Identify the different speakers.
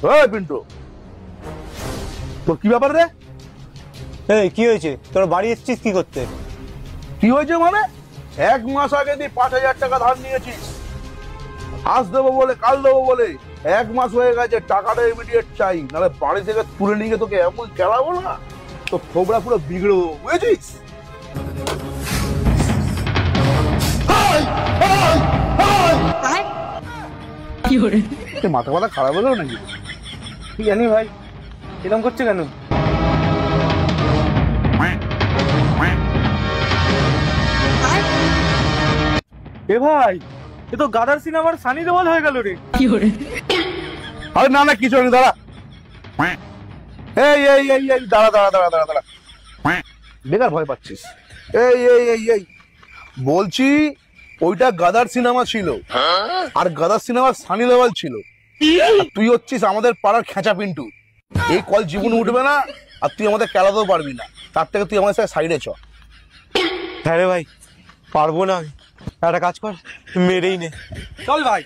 Speaker 1: ওই পিন্টু, তোর কি ব্যাপার রে?
Speaker 2: এই কি হয়েছে? তোর বাড়ি এসেছিস কি করতে?
Speaker 1: কি হয়েছে মানে? 1 মাস আগে দিয়ে 5,000 টাকা ধার নিয়েছিস, আজ দেবো বলে কাল দেবো বলে 1 মাস হয়ে গেছে, টাকাটা ইমিডিয়েট চাই, নাহলে বাড়ি থেকে তুলে নিয়ে তোকে এমন খেলাবো না, তো খোবরা পুরো বিগড়ে দেবো, বুঝেছিস? মাথা মাথা খারাপ হলো নাকি?
Speaker 2: কি জানি ভাই, এরকম করছে কেন? এ ভাই, এ তো গাদার সিনেমার সানি দেওয়াল হয়ে গেল রে।
Speaker 1: আরে না না, কিছু নেই, দাঁড়া। এই এই এই এই দাঁড়া দাঁড়া দাঁড়া দাঁড়া দাঁড়া, বেকার ভয় পাচ্ছিস? এই এই এই এই বলছি, ওইটা গাদার সিনেমা ছিল, আর গাদার সিনেমার সানি দেওয়াল ছিল, আর তুই হচ্ছিস আমাদের পাড়ার খেঁচা পিন্টু। এই কল জীবন উঠবে না, আর তুই আমাদের খেলাতেও পারবি না, তার থেকে তুই আমাদের সাথে সাইডে চ।
Speaker 2: হ্যাঁ রে ভাই, পারবো না আমি। একটা কাজ কর, মেরেই নে। চল ভাই।